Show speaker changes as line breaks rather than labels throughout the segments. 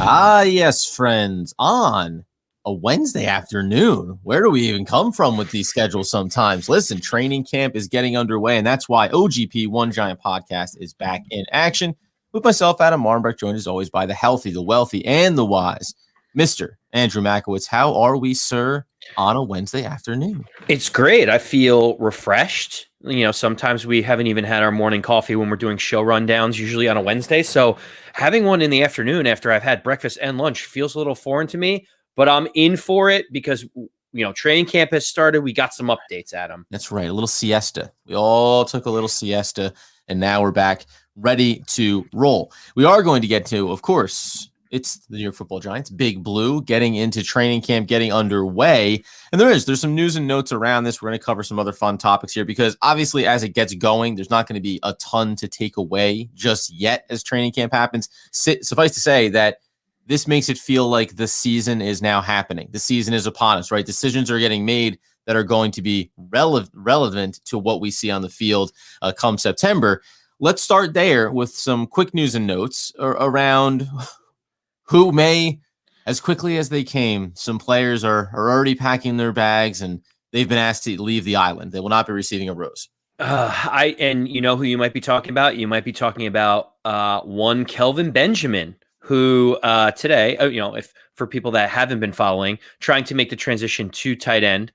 Ah, yes, friends. On a Wednesday afternoon. Where do we even come from with these schedules sometimes? Listen, training camp is getting underway, and that's why OGP One Giant Podcast is back in action with myself, Adam Marnbrecht, joined as always by the healthy, the wealthy, and the wise, Mr. Andrew Makowitz. How are we, sir, on a Wednesday afternoon?
It's great. I feel refreshed. You know, sometimes we haven't even had our morning coffee when we're doing show rundowns, usually on a Wednesday. So having one in the afternoon after I've had breakfast and lunch feels a little foreign to me, but I'm in for it because, training camp has started. We got some updates, Adam.
That's right. A little siesta. We all took a little siesta, and now we're back ready to roll. We are going to get to, of course, it's the New York Football Giants, Big Blue, getting into training camp, getting underway. And there's some news and notes around this. We're going to cover some other fun topics here because obviously as it gets going, there's not going to be a ton to take away just yet as training camp happens. Suffice to say that this makes it feel like the season is now happening. The season is upon us, right? Decisions are getting made that are going to be relevant to what we see on the field come September. Let's start there with some quick news and notes around who may, as quickly as they came, some players are already packing their bags and they've been asked to leave the island. They will not be receiving a rose.
And you know who you might be talking about? You might be talking about one Kelvin Benjamin, who today, if for people that haven't been following, trying to make the transition to tight end.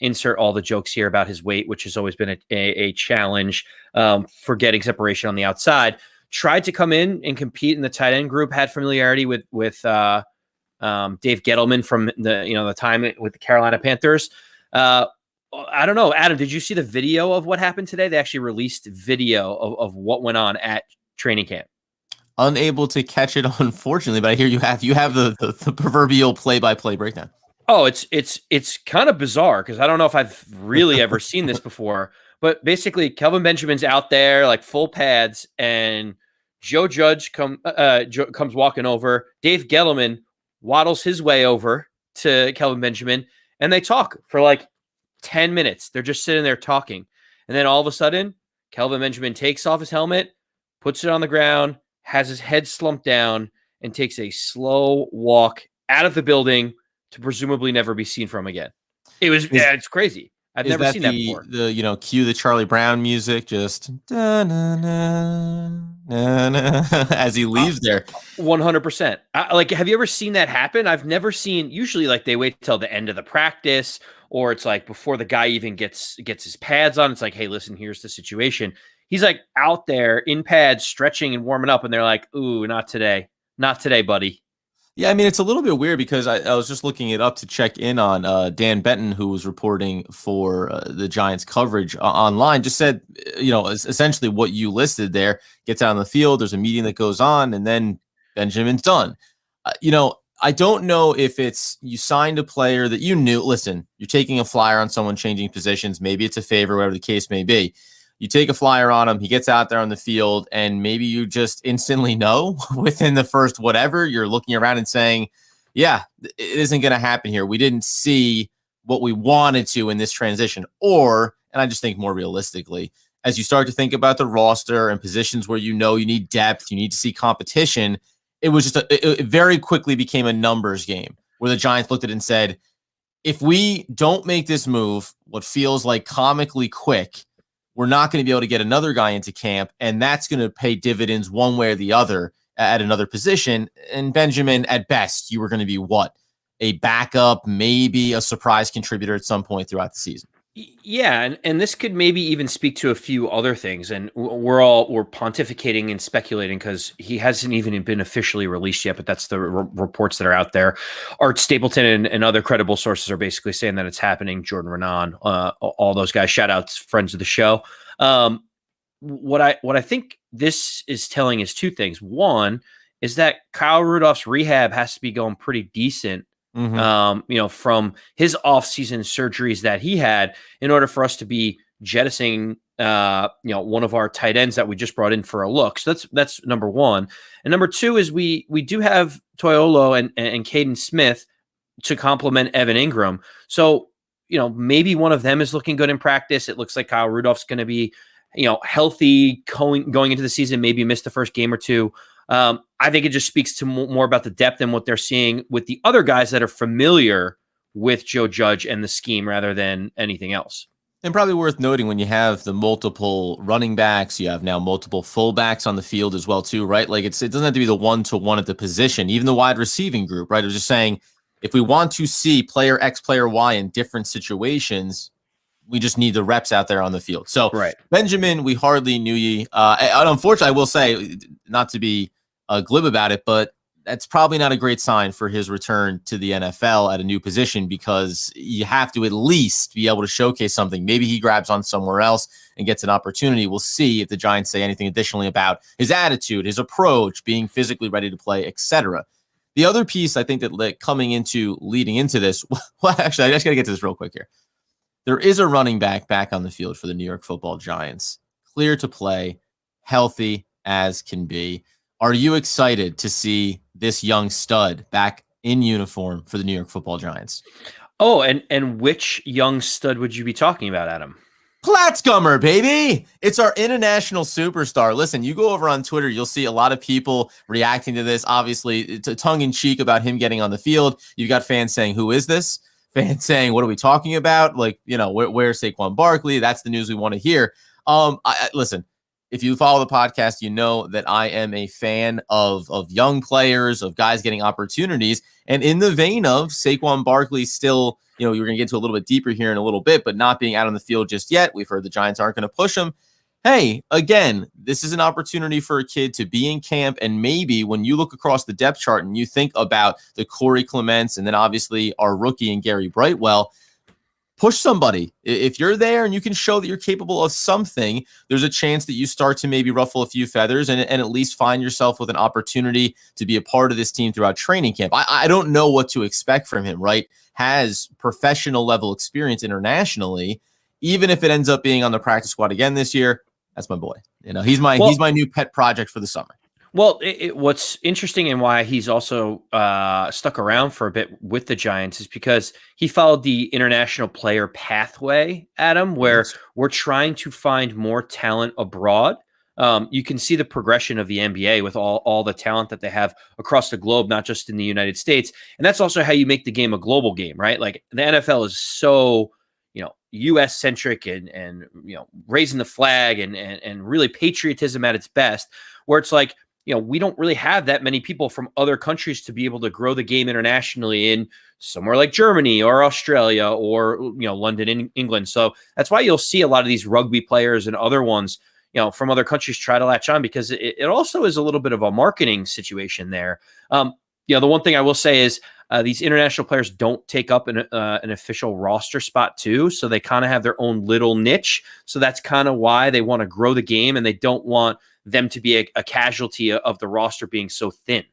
Insert all the jokes here about his weight, which has always been a challenge for getting separation on the outside. Tried to come in and compete in the tight end group, had familiarity with Dave Gettleman from the time with the Carolina Panthers. I don't know. Adam, did you see the video of what happened today? They actually released video of what went on at training camp.
Unable to catch it, unfortunately, but I hear you have the proverbial play-by-play breakdown.
Oh, it's kind of bizarre because I don't know if I've really ever seen this before. But basically, Kelvin Benjamin's out there like full pads, and Joe Judge comes walking over. Dave Gettleman waddles his way over to Kelvin Benjamin, and they talk for like 10 minutes. They're just sitting there talking. And then all of a sudden, Kelvin Benjamin takes off his helmet, puts it on the ground, has his head slumped down, and takes a slow walk out of the building to presumably never be seen from again. It's crazy. I've never seen that before.
Cue the Charlie Brown music, just da, na, na, na, na, as he leaves there.
100%. Have you ever seen that happen? I've never seen. Usually, like they wait till the end of the practice, or it's like before the guy even gets his pads on. It's like, hey, listen, here's the situation. He's like out there in pads, stretching and warming up, and they're like, "Ooh, not today, buddy."
Yeah, I mean, it's a little bit weird because I was just looking it up to check in on Dan Benton, who was reporting for the Giants coverage online, just said, essentially what you listed there, gets out on the field, there's a meeting that goes on, and then Benjamin's done. I don't know if it's you signed a player that you knew, listen, you're taking a flyer on someone changing positions, maybe it's a favor, whatever the case may be. You take a flyer on him, he gets out there on the field, and maybe you just instantly know within the first whatever, you're looking around and saying, yeah, it isn't going to happen here. We didn't see what we wanted to in this transition. Or, and I just think more realistically, as you start to think about the roster and positions where you need depth, you need to see competition, it was just it very quickly became a numbers game where the Giants looked at it and said, if we don't make this move, what feels like comically quick, we're not going to be able to get another guy into camp, and that's going to pay dividends one way or the other at another position. And Benjamin, at best, you were going to be what? A backup, maybe a surprise contributor at some point throughout the season.
Yeah, and this could maybe even speak to a few other things. And we're pontificating and speculating because he hasn't even been officially released yet, but that's the reports that are out there. Art Stapleton and other credible sources are basically saying that it's happening. Jordan Renan, all those guys, shout outs, friends of the show. What I think this is telling is two things. One is that Kyle Rudolph's rehab has to be going pretty decent. Mm-hmm. From his off-season surgeries that he had in order for us to be jettisoning, one of our tight ends that we just brought in for a look. So that's number one. And number two is we do have Toyolo and Caden Smith to complement Evan Ingram. So, maybe one of them is looking good in practice. It looks like Kyle Rudolph's going to be, healthy going into the season, maybe miss the first game or two. I think it just speaks to more about the depth and what they're seeing with the other guys that are familiar with Joe Judge and the scheme rather than anything else.
And probably worth noting when you have the multiple running backs, you have now multiple fullbacks on the field as well too, right? Like it doesn't have to be the one-to-one at the position, even the wide receiving group, right? It was just saying if we want to see player X, player Y in different situations, we just need the reps out there on the field. So
right.
Benjamin, we hardly knew ye. And unfortunately, I will say, not to be glib about it, but that's probably not a great sign for his return to the NFL at a new position, because you have to at least be able to showcase something. Maybe he grabs on somewhere else and gets an opportunity. We'll see if the Giants say anything additionally about his attitude, his approach, being physically ready to play, etc. The other piece I think that leading into this, well, actually, I just got to get to this real quick here. There is a running back on the field for the New York Football Giants, clear to play, healthy as can be. Are you excited to see this young stud back in uniform for the New York Football Giants?
Oh, and which young stud would you be talking about, Adam?
Platzgummer, baby. It's our international superstar. Listen, you go over on Twitter, you'll see a lot of people reacting to this. Obviously, it's a tongue-in-cheek about him getting on the field. You've got fans saying, who is this? Fans saying, what are we talking about? Like, where's Saquon Barkley? That's the news we want to hear. Listen, if you follow the podcast, you know that I am a fan of young players, of guys getting opportunities. And in the vein of Saquon Barkley still, you're going to get to a little bit deeper here in a little bit, but not being out on the field just yet. We've heard the Giants aren't going to push him. Hey, again, this is an opportunity for a kid to be in camp. And maybe when you look across the depth chart and you think about the Corey Clements and then obviously our rookie and Gary Brightwell, push somebody. If you're there and you can show that you're capable of something, there's a chance that you start to maybe ruffle a few feathers and at least find yourself with an opportunity to be a part of this team throughout training camp. I don't know what to expect from him, right? Has professional level experience internationally. Even if it ends up being on the practice squad again this year, that's my boy. He's my new pet project for the summer.
Well, what's interesting and why he's also stuck around for a bit with the Giants is because he followed the international player pathway, Adam, where we're trying to find more talent abroad. You can see the progression of the NBA with all the talent that they have across the globe, not just in the United States. And that's also how you make the game a global game, right? Like the NFL is so U.S. centric and raising the flag and really patriotism at its best, where it's like, we don't really have that many people from other countries to be able to grow the game internationally in somewhere like Germany or Australia or, London, England. So that's why you'll see a lot of these rugby players and other ones, from other countries try to latch on, because it also is a little bit of a marketing situation there. The one thing I will say is these international players don't take up an official roster spot too. So they kind of have their own little niche. So that's kind of why they want to grow the game, and they don't want them to be a casualty of the roster being so thin.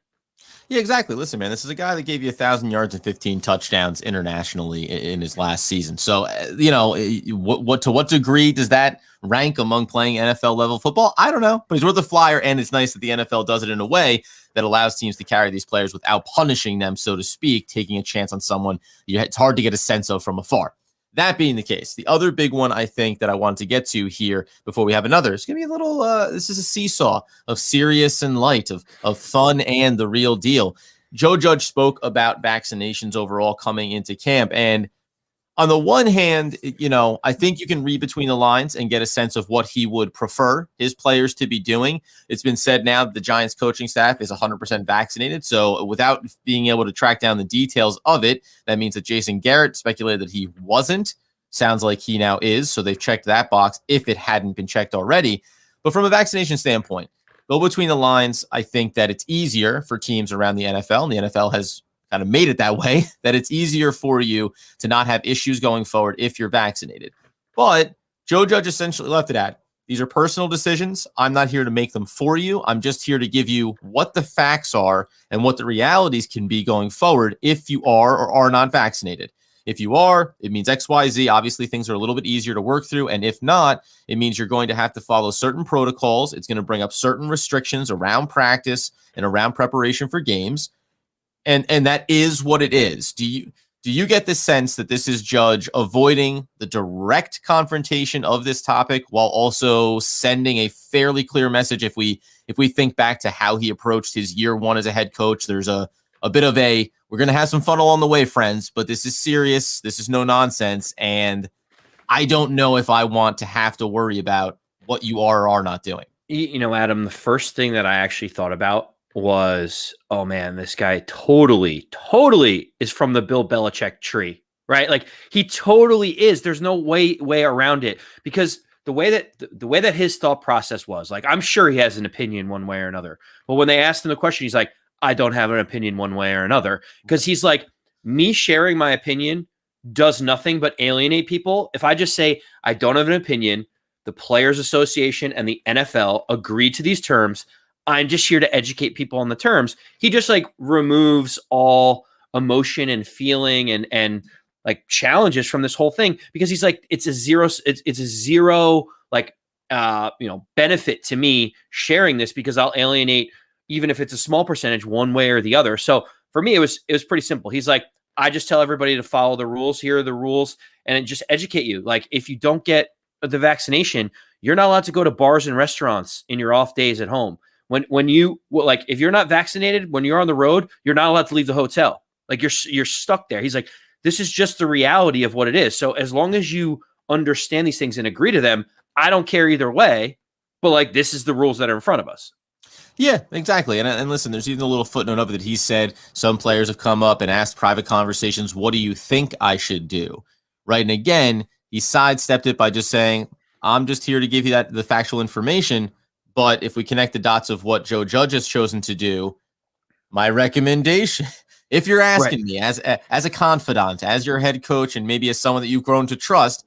Yeah, exactly. Listen, man, this is a guy that gave you 1,000 yards and 15 touchdowns internationally in his last season. So, to what degree does that rank among playing NFL level football? I don't know, but he's worth a flyer, and it's nice that the NFL does it in a way that allows teams to carry these players without punishing them, so to speak, taking a chance on someone it's hard to get a sense of from afar. That being the case, the other big one I think that I wanted to get to here before we have another, it's going to be a little, this is a seesaw of serious and light, of fun and the real deal. Joe Judge spoke about vaccinations overall coming into camp. And on the one hand, I think you can read between the lines and get a sense of what he would prefer his players to be doing. It's been said now that the Giants coaching staff is 100% vaccinated. So without being able to track down the details of it, that means that Jason Garrett speculated that he wasn't. Sounds like he now is. So they've checked that box if it hadn't been checked already. But from a vaccination standpoint, go between the lines, I think that it's easier for teams around the NFL, and the NFL has kind of made it that way, that it's easier for you to not have issues going forward if you're vaccinated. But Joe Judge essentially left it at, these are personal decisions. I'm not here to make them for you. I'm just here to give you what the facts are and what the realities can be going forward if you are or are not vaccinated. If you are, it means X, Y, Z. Obviously, things are a little bit easier to work through. And if not, it means you're going to have to follow certain protocols. It's going to bring up certain restrictions around practice and around preparation for games. And that is what it is. Do you get the sense that this is Judge avoiding the direct confrontation of this topic while also sending a fairly clear message? If we if we think back to how he approached his year one as a head coach, there's a bit of we're going to have some fun along the way, friends, but this is serious. This is no nonsense. And I don't know if I want to have to worry about what you are or are not doing.
Adam, the first thing that I actually thought about was, oh man, this guy totally is from the Bill Belichick tree, right? Like he totally is. There's no way around it, because the way that his thought process was, like, I'm sure he has an opinion one way or another. But when they asked him the question, he's like, I don't have an opinion one way or another, because he's like, me sharing my opinion does nothing but alienate people. If I just say I don't have an opinion, the Players Association and the NFL agreed to these terms, I'm just here to educate people on the terms. He just like removes all emotion and feeling and like challenges from this whole thing, because he's like, it's a zero like benefit to me sharing this, because I'll alienate, even if it's a small percentage, one way or the other. So for me, it was pretty simple. He's like, I just tell everybody to follow the rules. Here are the rules, and just educate you. Like, if you don't get the vaccination, you're not allowed to go to bars and restaurants in your off days at home. If you're not vaccinated, when you're on the road, you're not allowed to leave the hotel. Like you're stuck there. He's like, this is just the reality of what it is. So as long as you understand these things and agree to them, I don't care either way. But like, this is the rules that are in front of us.
Yeah, exactly. And listen, there's even a little footnote of it that he said some players have come up and asked private conversations, what do you think I should do? Right. And again, he sidestepped it by just saying, I'm just here to give you the factual information. But if we connect the dots of what Joe Judge has chosen to do, my recommendation, if you're asking me as a confidant, as your head coach, and maybe as someone that you've grown to trust,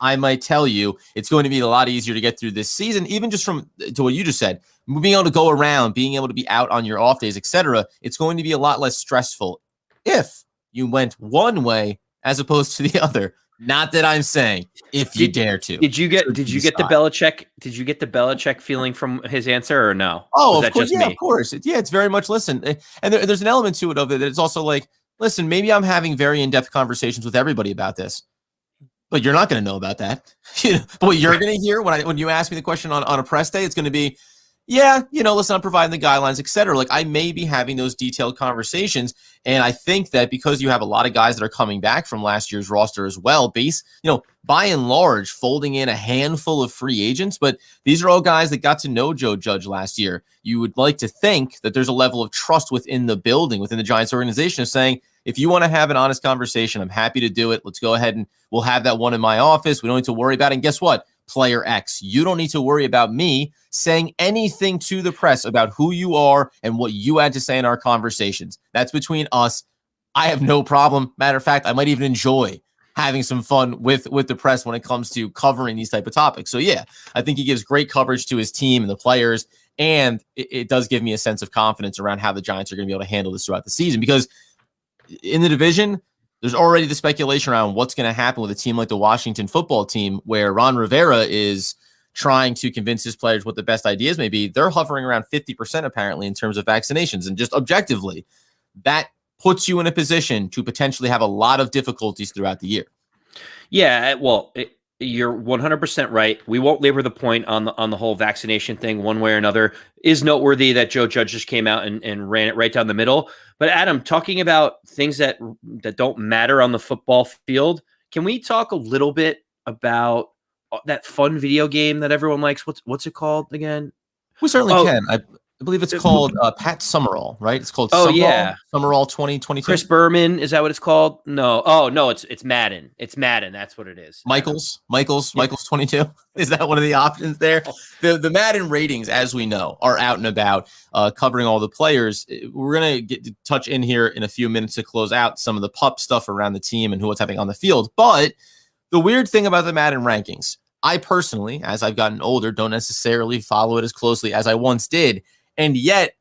I might tell you it's going to be a lot easier to get through this season, even just to what you just said, being able to go around, being able to be out on your off days, etc. It's going to be a lot less stressful if you went one way as opposed to the other. Not that I'm saying if you dare to.
Did you get the Belichick feeling from his answer, or no?
Oh, of course. Yeah, of course. It's very much listen. And there's an element to it of it that it's also like, listen, maybe I'm having very in-depth conversations with everybody about this, but you're not going to know about that. But what you're going to hear when you ask me the question on a press day, it's going to be, yeah, listen, I'm providing the guidelines, et cetera. Like, I may be having those detailed conversations. And I think that because you have a lot of guys that are coming back from last year's roster as well, by and large, folding in a handful of free agents, but these are all guys that got to know Joe Judge last year. You would like to think that there's a level of trust within the building, within the Giants organization, of saying, if you want to have an honest conversation, I'm happy to do it. Let's go ahead and we'll have that one in my office. We don't need to worry about it. And guess what? Player X, you don't need to worry about me saying anything to the press about who you are and what you had to say in our conversations. That's between us. I have no problem. Matter of fact, I might even enjoy having some fun with the press when it comes to covering these type of topics. So yeah, I think he gives great coverage to his team and the players, and it does give me a sense of confidence around how the Giants are going to be able to handle this throughout the season, because in the division, there's already the speculation around what's going to happen with a team like the Washington football team, where Ron Rivera is trying to convince his players what the best ideas may be. They're hovering around 50% apparently in terms of vaccinations. And just objectively, that puts you in a position to potentially have a lot of difficulties throughout the year.
Yeah, well, you're 100% right. We won't labor the point on the whole vaccination thing one way or another. Is noteworthy that Joe Judge just came out and ran it right down the middle. But Adam, talking about things that don't matter on the football field, can we talk a little bit about that fun video game that everyone likes? What's it called again?
We certainly can. I believe it's called Pat Summerall, right? It's called Summerall 2022.
Chris Berman, is that what it's called? No. Oh, no, it's Madden. It's Madden. That's what it is.
Michaels 22. Is that one of the options there? The Madden ratings, as we know, are out and about, covering all the players. We're going to get to touch in here in a few minutes to close out some of the pup stuff around the team and what's happening on the field. But the weird thing about the Madden rankings, I personally, as I've gotten older, don't necessarily follow it as closely as I once did. And yet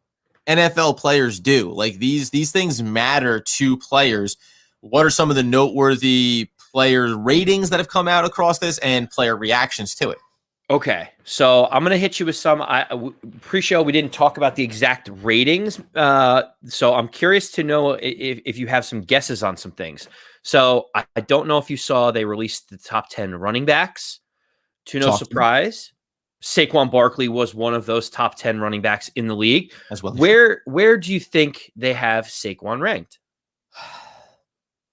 NFL players do. Like these things matter to players. What are some of the noteworthy player ratings that have come out across this and player reactions to it?
Okay, so I'm going to hit you with some. Pre-show, we didn't talk about the exact ratings. So I'm curious to know if you have some guesses on some things. So I don't know if you saw they released the top 10 running backs. To no surprise, Saquon Barkley was one of those top 10 running backs in the league.
As well.
Where do you think they have Saquon ranked?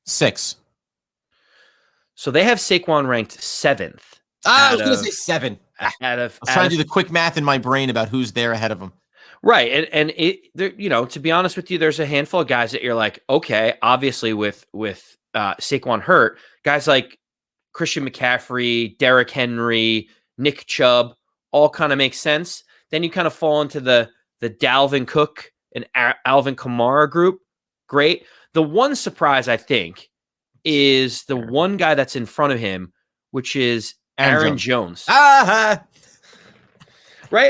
6.
So they have Saquon ranked 7th.
I was going to say 7.
I was
trying to do the quick math in my brain about who's there ahead of him.
Right. And to be honest with you, there's a handful of guys that you're like, okay, obviously with Saquon hurt, guys like Christian McCaffrey, Derrick Henry, Nick Chubb, all kind of make sense. Then you kind of fall into the Dalvin Cook and Alvin Kamara group. Great. The one surprise, I think, is the one guy that's in front of him, which is Aaron Jones. Right?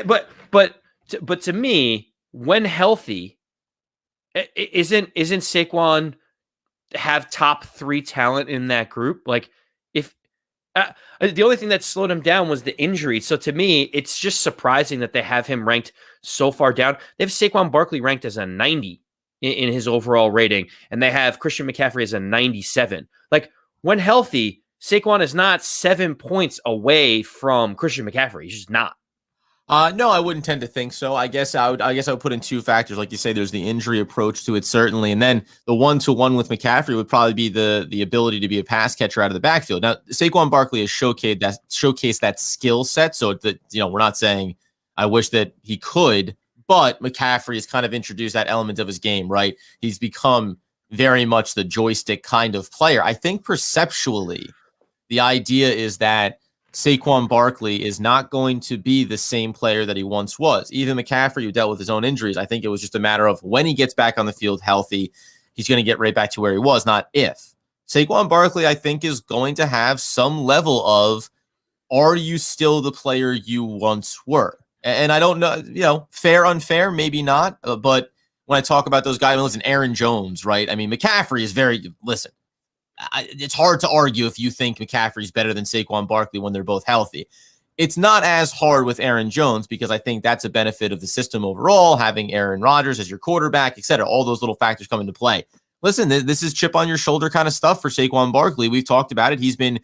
But to me, when healthy, isn't Saquon have top 3 talent in that group? Like, if the only thing that slowed him down was the injury. So to me, it's just surprising that they have him ranked so far down. They have Saquon Barkley ranked as a 90 in his overall rating, and they have Christian McCaffrey as a 97. Like, when healthy, Saquon is not 7 points away from Christian McCaffrey. He's just not.
No, I wouldn't tend to think so. I guess I would put in 2 factors. Like you say, there's the injury approach to it, certainly. And then the 1-to-1 with McCaffrey would probably be the ability to be a pass catcher out of the backfield. Now, Saquon Barkley has showcased that skill set. So that, we're not saying I wish that he could, but McCaffrey has kind of introduced that element of his game, right? He's become very much the joystick kind of player. I think perceptually, the idea is that Saquon Barkley is not going to be the same player that he once was. Even McCaffrey, who dealt with his own injuries, I think it was just a matter of when he gets back on the field healthy, he's going to get right back to where he was, not if. Saquon Barkley, I think, is going to have some level of, are you still the player you once were? And I don't know, fair, unfair, maybe not. But when I talk about those guys, listen, Aaron Jones, right? I mean, McCaffrey is it's hard to argue if you think McCaffrey's better than Saquon Barkley when they're both healthy. It's not as hard with Aaron Jones because I think that's a benefit of the system overall, having Aaron Rodgers as your quarterback, et cetera. All those little factors come into play. Listen, this is chip on your shoulder kind of stuff for Saquon Barkley. We've talked about it. He's been,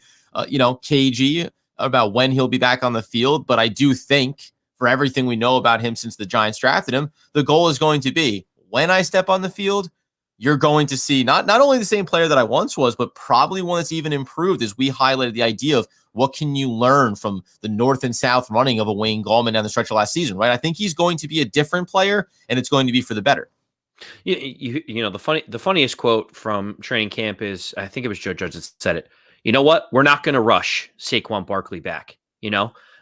cagey about when he'll be back on the field. But I do think for everything we know about him since the Giants drafted him, the goal is going to be when I step on the field, you're going to see not only the same player that I once was, but probably one that's even improved, as we highlighted the idea of what can you learn from the north and south running of a Wayne Gallman down the stretch of last season, right? I think he's going to be a different player, and it's going to be for the better.
The funniest quote from training camp is, I think it was Joe Judge that said it. You know what? We're not going to rush Saquon Barkley back.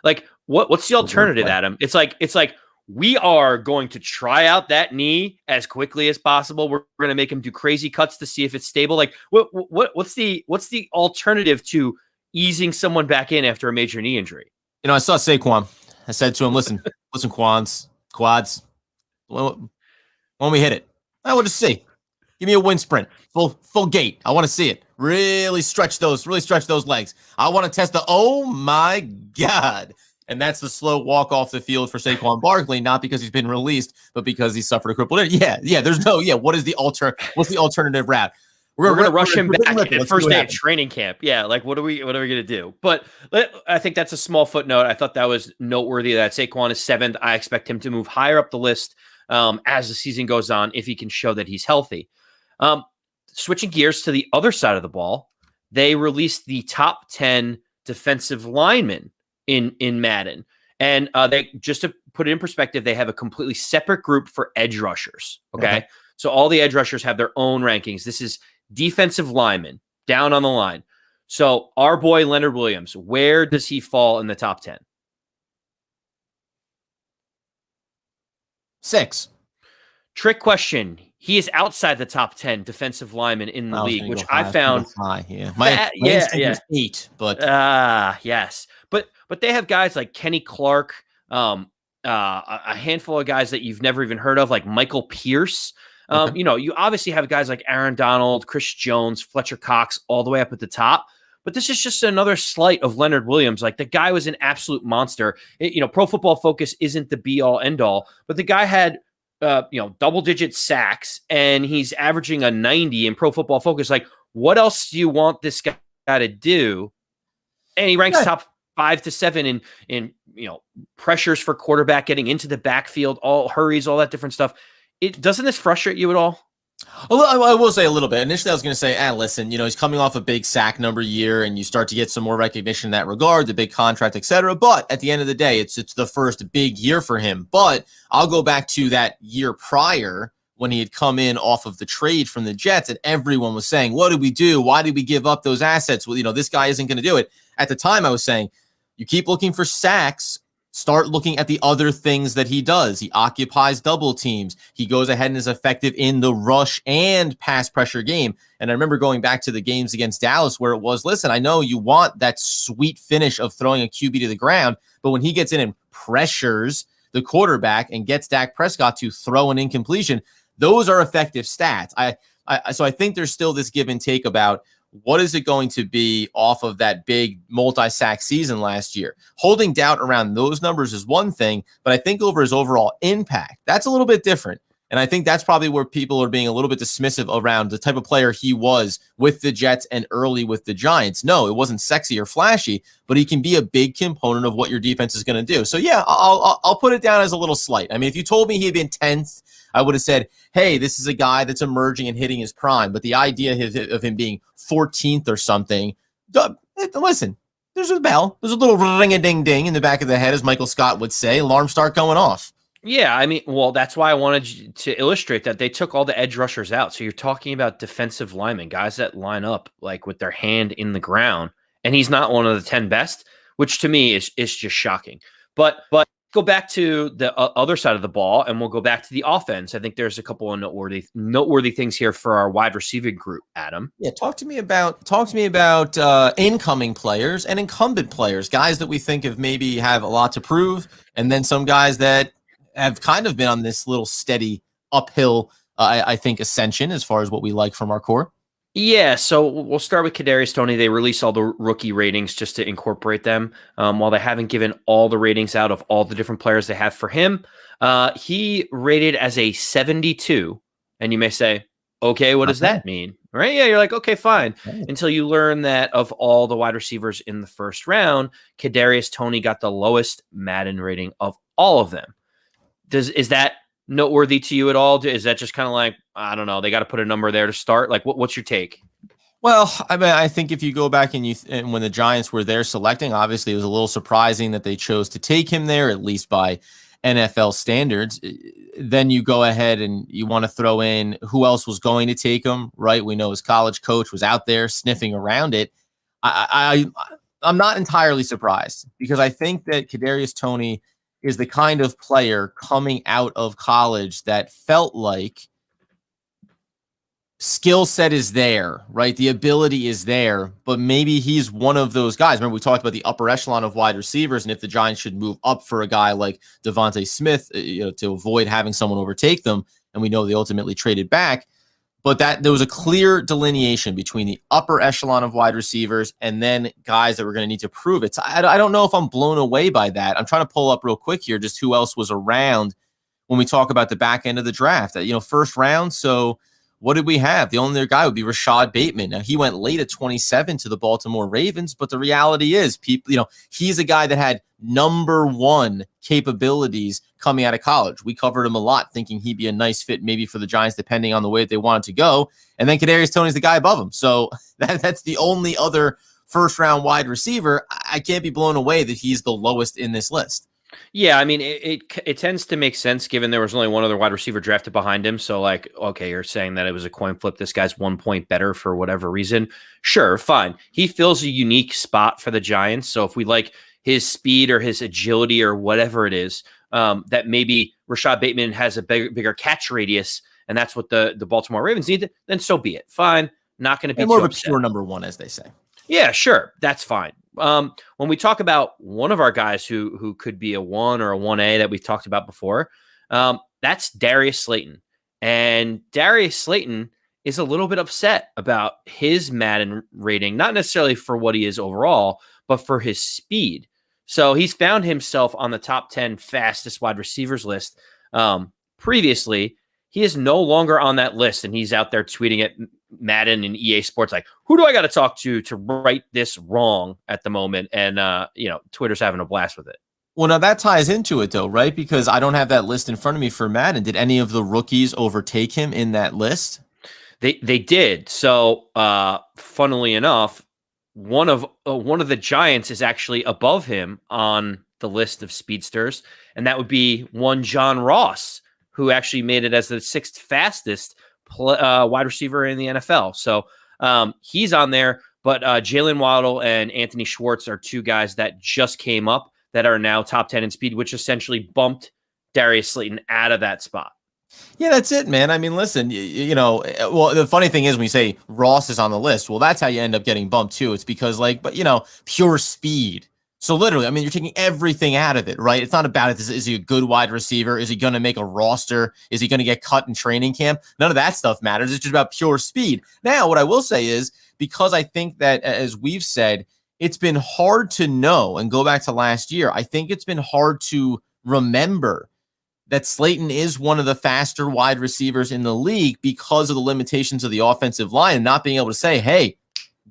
Like what's the alternative, Adam? It's like we are going to try out that knee as quickly as possible. We're going to make him do crazy cuts to see if it's stable. Like what's the alternative to easing someone back in after a major knee injury?
I saw Saquon. I said to him, listen, quads. When we hit it, I want to see. Give me a wind sprint, full gait. I want to see it. Really stretch those legs. I want to test oh my God. And that's the slow walk off the field for Saquon Barkley, not because he's been released, but because he suffered a crippled injury. What's the alternative route?
We're going to rush him back at first day of training camp. Yeah, like what are we going to do? But I think that's a small footnote. I thought that was noteworthy that Saquon is 7th. I expect him to move higher up the list as the season goes on if he can show that he's healthy. Switching gears to the other side of the ball, they released the top 10 defensive linemen in Madden. And they, just to put it in perspective, they have a completely separate group for edge rushers. Okay. So all the edge rushers have their own rankings. This is defensive linemen down on the line. So our boy Leonard Williams, where does he fall in the top 10?
6.
Trick question. He is outside the top 10 defensive linemen in the league, which I found
high. Yeah. My is 8, but
yes. But they have guys like Kenny Clark, a handful of guys that you've never even heard of, like Michael Pierce. You obviously have guys like Aaron Donald, Chris Jones, Fletcher Cox, all the way up at the top. But this is just another slight of Leonard Williams. Like, the guy was an absolute monster. Pro Football Focus isn't the be all end all, but the guy had double-digit sacks, and he's averaging a 90 in Pro Football Focus. Like, what else do you want this guy to do? And he ranks top 5 to 7 in pressures for quarterback getting into the backfield, all hurries, all that different stuff. It doesn't this frustrate you at all?
I will say a little bit. Initially, I was going to say, listen, he's coming off a big sack number year, and you start to get some more recognition in that regard, the big contract, etc. But at the end of the day, it's the first big year for him. But I'll go back to that year prior when he had come in off of the trade from the Jets, and everyone was saying, what did we do? Why did we give up those assets? Well, this guy isn't going to do it. At the time, I was saying, you keep looking for sacks, start looking at the other things that he does. He occupies double teams. He goes ahead and is effective in the rush and pass pressure game. And I remember going back to the games against Dallas where it was, listen, I know you want that sweet finish of throwing a QB to the ground, but when he gets in and pressures the quarterback and gets Dak Prescott to throw an incompletion, those are effective stats. So I think there's still this give and take about what is it going to be off of that big multi-sack season last year? Holding doubt around those numbers is one thing, but I think over his overall impact, that's a little bit different. And I think that's probably where people are being a little bit dismissive around the type of player he was with the Jets and early with the Giants. No, it wasn't sexy or flashy, but he can be a big component of what your defense is going to do. So yeah, I'll put it down as a little slight. I mean, if you told me he had been 10th, I would have said, hey, this is a guy that's emerging and hitting his prime. But the idea of him being 14th or something, listen, there's a bell. There's a little ring-a-ding-ding in the back of the head, as Michael Scott would say. Alarms start going off.
Yeah, I mean, well, that's why I wanted to illustrate that they took all the edge rushers out. So you're talking about defensive linemen, guys that line up like with their hand in the ground, and he's not one of the 10 best, which to me is just shocking. But go back to the other side of the ball, and we'll go back to the offense. I think there's a couple of noteworthy things here for our wide receiving group, Adam.
Yeah, talk to me about incoming players and incumbent players, guys that we think maybe have a lot to prove, and then some guys that have kind of been on this little steady uphill, I think, ascension as far as what we like from our core.
Yeah, so we'll start with Kadarius Toney. They released all the rookie ratings just to incorporate them. While they haven't given all the ratings out of all the different players they have for him, he rated as a 72. And you may say, okay, what does that mean? Right? Yeah, you're like, okay, fine. Right. Until you learn that of all the wide receivers in the first round, Kadarius Toney got the lowest Madden rating of all of them. Is that noteworthy to you at all? Is that just kind of like, I don't know, they got to put a number there to start? Like, what's your take?
Well, I mean, I think if you go back and when the Giants were there selecting, obviously it was a little surprising that they chose to take him there, at least by NFL standards. Then you go ahead and you want to throw in who else was going to take him, right? We know his college coach was out there sniffing around it. I'm not entirely surprised because I think that Kadarius Toney is the kind of player coming out of college that felt like skill set is there, right? The ability is there, but maybe he's one of those guys. Remember, we talked about the upper echelon of wide receivers, and if the Giants should move up for a guy like Devontae Smith, to avoid having someone overtake them, and we know they ultimately traded back. But that there was a clear delineation between the upper echelon of wide receivers and then guys that were going to need to prove it. So I don't know if I'm blown away by that. I'm trying to pull up real quick here just who else was around when we talk about the back end of the draft. First round. So what did we have? The only other guy would be Rashad Bateman. Now, he went late at 27 to the Baltimore Ravens, but the reality is, he's a guy that had number one capabilities coming out of college. We covered him a lot, thinking he'd be a nice fit maybe for the Giants, depending on the way that they wanted to go. And then Kadarius Toney's the guy above him. So that's the only other first-round wide receiver. I can't be blown away that he's the lowest in this list.
Yeah, I mean, it tends to make sense given there was only one other wide receiver drafted behind him. So, like, okay, you're saying that it was a coin flip. This guy's 1 point better for whatever reason. Sure, fine. He fills a unique spot for the Giants. So if we like his speed or his agility or whatever it is, that maybe Rashad Bateman has a bigger catch radius, and that's what the Baltimore Ravens need, then so be it. Fine. Not going to be
more of a pure number one, as they say.
Yeah, sure. That's fine. When we talk about one of our guys who could be a 1 or a 1A that we've talked about before, that's Darius Slayton. And Darius Slayton is a little bit upset about his Madden rating, not necessarily for what he is overall, but for his speed. So he's found himself on the top 10 fastest wide receivers list. Previously, He is no longer on that list, and he's out there tweeting at Madden and EA Sports like, who do I got to talk to right this wrong at the moment? And, Twitter's having a blast with it.
Well, now that ties into it, though, right? Because I don't have that list in front of me for Madden. Did any of the rookies overtake him in that list?
They did. So, funnily enough, one of the Giants is actually above him on the list of speedsters, and that would be one John Ross, who actually made it as the 6th fastest wide receiver in the NFL. So he's on there, but Jalen Waddle and Anthony Schwartz are 2 guys that just came up that are now top 10 in speed, which essentially bumped Darius Slayton out of that spot.
Yeah, that's it, man. I mean, listen, well, the funny thing is when you say Ross is on the list, well, that's how you end up getting bumped too. It's because pure speed. So literally, I mean, you're taking everything out of it, right? It's not about it. Is he a good wide receiver? Is he going to make a roster? Is he going to get cut in training camp? None of that stuff matters. It's just about pure speed. Now, what I will say is, because I think that, as we've said, it's been hard to know, and go back to last year, I think it's been hard to remember that Slayton is one of the faster wide receivers in the league because of the limitations of the offensive line and not being able to say, hey,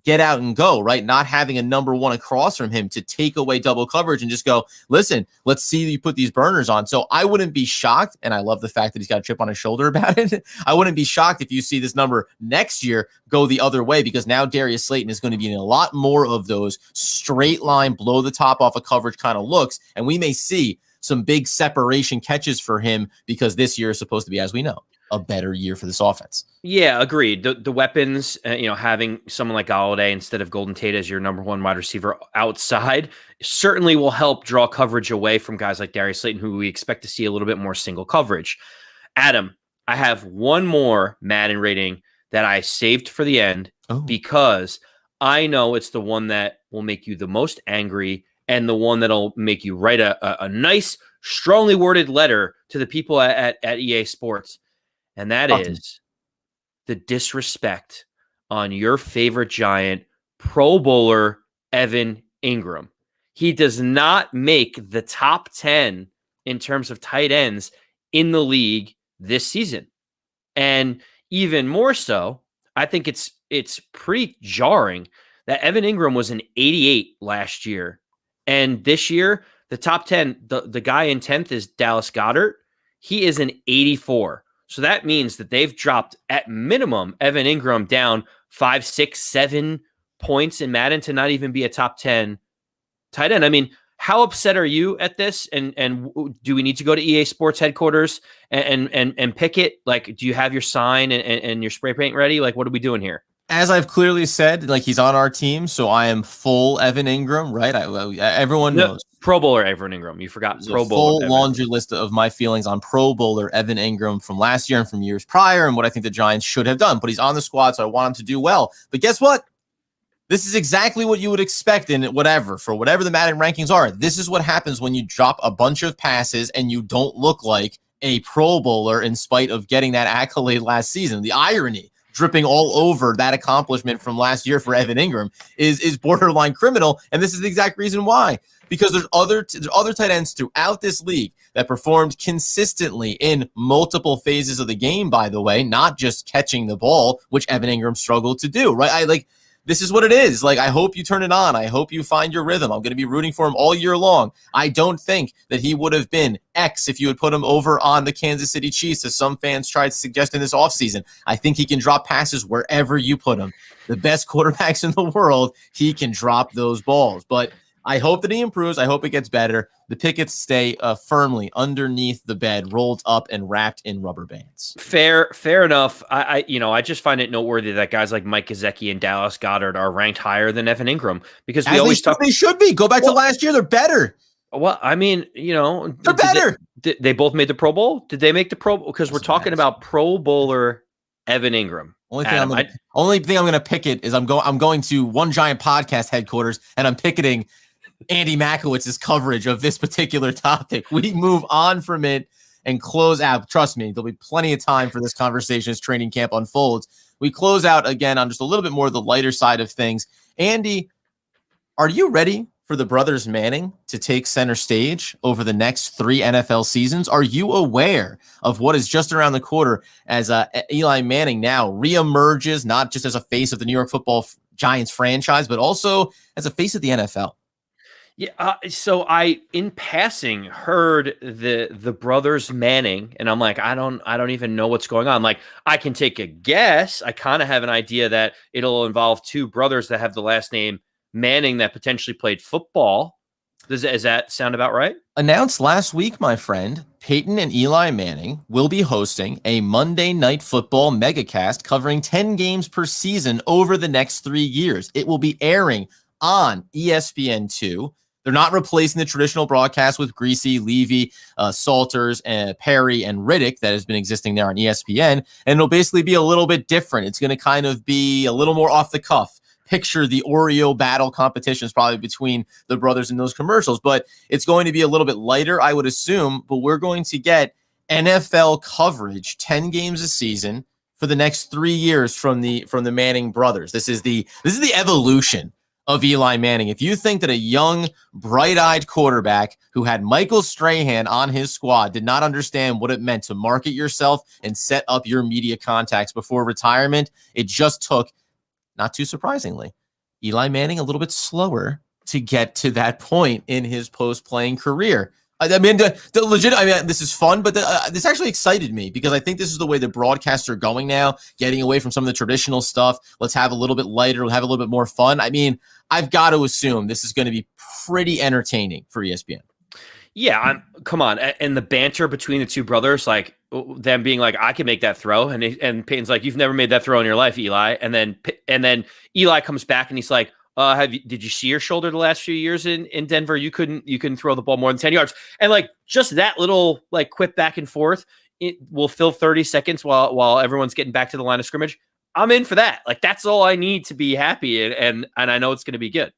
get out and go, right? Not having a number one across from him to take away double coverage and just go, listen, let's see you put these burners on. So I wouldn't be shocked, and I love the fact that he's got a chip on his shoulder about it. I wouldn't be shocked if you see this number next year go the other way, because now Darius Slayton is going to be in a lot more of those straight line, blow the top off of coverage kind of looks, and we may see some big separation catches for him, because this year is supposed to be, as we know, a better year for this offense.
Yeah, agreed. The weapons, having someone like Golladay instead of Golden Tate as your number one wide receiver outside certainly will help draw coverage away from guys like Darius Slayton, who we expect to see a little bit more single coverage. Adam, I have one more Madden rating that I saved for the end because I know it's the one that will make you the most angry and the one that'll make you write a nice, strongly worded letter to the people at EA Sports. And that is the disrespect on your favorite Giant, Pro Bowler Evan Ingram. He does not make the top 10 in terms of tight ends in the league this season. And even more so, I think it's pretty jarring that Evan Ingram was an 88 last year. And this year, the top 10, the guy in 10th is Dallas Goedert. He is an 84. So that means that they've dropped, at minimum, Evan Ingram down 5, 6, 7 points in Madden to not even be a top 10 tight end. I mean, how upset are you at this? And do we need to go to EA Sports headquarters and pick it? Like, do you have your sign and your spray paint ready? Like, what are we doing here?
As I've clearly said, like, he's on our team, so I am full Evan Ingram, right? Everyone knows.
Pro Bowler Evan Ingram. You forgot Pro
Bowler. Full laundry list of my feelings on Pro Bowler Evan Ingram from last year and from years prior, and what I think the Giants should have done. But he's on the squad, so I want him to do well. But guess what? This is exactly what you would expect in whatever the Madden rankings are. This is what happens when you drop a bunch of passes and you don't look like a Pro Bowler in spite of getting that accolade last season. The irony dripping all over that accomplishment from last year for Evan Ingram is borderline criminal, and this is the exact reason why. Because there's other tight ends throughout this league that performed consistently in multiple phases of the game, by the way, not just catching the ball, which Evan Ingram struggled to do, right? This is what it is. Like, I hope you turn it on. I hope you find your rhythm. I'm going to be rooting for him all year long. I don't think that he would have been X if you had put him over on the Kansas City Chiefs, as some fans tried to suggest in this offseason. I think he can drop passes wherever you put him. The best quarterbacks in the world, he can drop those balls. But I hope that he improves. I hope it gets better. The pickets stay firmly underneath the bed, rolled up and wrapped in rubber bands.
Fair enough. I just find it noteworthy that guys like Mike Gesicki and Dallas Goedert are ranked higher than Evan Ingram, because we always talk.
They should be. Go back to last year. They're better.
Well, I mean,
they're better.
They both made the Pro Bowl. Did they make the Pro Bowl? Because we're talking about Pro Bowler Evan Ingram. Only thing
I'm going to picket is I'm going to One Giant Podcast headquarters, and I'm picketing Andy Makowitz's coverage of this particular topic. We move on from it and close out. Trust me, there'll be plenty of time for this conversation as training camp unfolds. We close out again on just a little bit more of the lighter side of things. Andy, are you ready for the brothers Manning to take center stage over the next 3 NFL seasons? Are you aware of what is just around the corner as Eli Manning now reemerges, not just as a face of the New York Football Giants franchise, but also as a face of the NFL?
Yeah, so I, in passing, heard the brothers Manning, and I'm like, I don't even know what's going on. Like, I can take a guess. I kind of have an idea that it'll involve 2 brothers that have the last name Manning that potentially played football. Does that sound about right?
Announced last week, my friend, Peyton and Eli Manning will be hosting a Monday Night Football megacast covering 10 games per season over the next 3 years. It will be airing on ESPN2. They're not replacing the traditional broadcast with Greasy, Levy, Salters, and Perry, and Riddick that has been existing there on ESPN. And it'll basically be a little bit different. It's going to kind of be a little more off the cuff. Picture the Oreo battle competitions probably between the brothers in those commercials, but it's going to be a little bit lighter, I would assume. But we're going to get NFL coverage, 10 games a season for the next 3 years from the Manning brothers. This is the evolution of Eli Manning. If you think that a young, bright-eyed quarterback who had Michael Strahan on his squad did not understand what it meant to market yourself and set up your media contacts before retirement, it just took, not too surprisingly, Eli Manning a little bit slower to get to that point in his post-playing career. I mean, the legit. I mean, this is fun, but this actually excited me because I think this is the way the broadcasts are going now, getting away from some of the traditional stuff. Let's have a little bit lighter, have a little bit more fun. I mean, I've got to assume this is going to be pretty entertaining for ESPN.
Yeah, come on. And the banter between the 2 brothers, like them being like, I can make that throw. And Peyton's like, you've never made that throw in your life, Eli. And then Eli comes back and he's like, did you see your shoulder the last few years in Denver? You couldn't throw the ball more than 10 yards. And like just that little like quip back and forth, it will fill 30 seconds while everyone's getting back to the line of scrimmage. I'm in for that. Like that's all I need to be happy. And I know it's going to be good.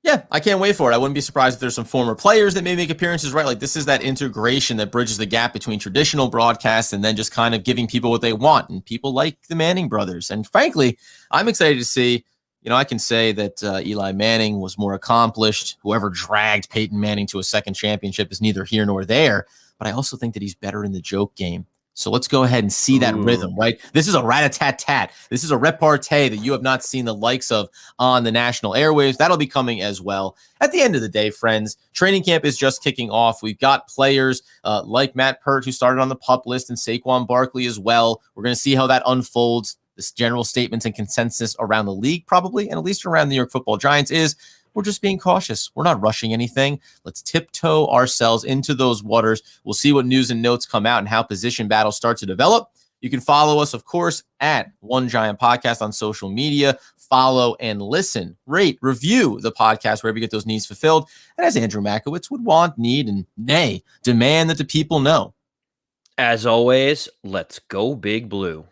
Yeah, I can't wait for it. I wouldn't be surprised if there's some former players that may make appearances, right? Like this is that integration that bridges the gap between traditional broadcasts and then just kind of giving people what they want. And people like the Manning brothers. And frankly, I'm excited to see, I can say that Eli Manning was more accomplished. Whoever dragged Peyton Manning to a second championship is neither here nor there. But I also think that he's better in the joke game. So let's go ahead and see that rhythm, right? This is a rat-a-tat-tat. This is a repartee that you have not seen the likes of on the national airwaves. That'll be coming as well. At the end of the day, friends, training camp is just kicking off. We've got players like Matt Pert, who started on the PUP list, and Saquon Barkley as well. We're going to see how that unfolds. This general statements and consensus around the league, probably, and at least around the New York Football Giants, is we're just being cautious. We're not rushing anything. Let's tiptoe ourselves into those waters. We'll see what news and notes come out and how position battles start to develop. You can follow us, of course, at One Giant Podcast on social media. Follow and listen, rate, review the podcast wherever you get those needs fulfilled. And as Andrew Makowitz would want, need, and nay, demand that the people know.
As always, let's go Big Blue.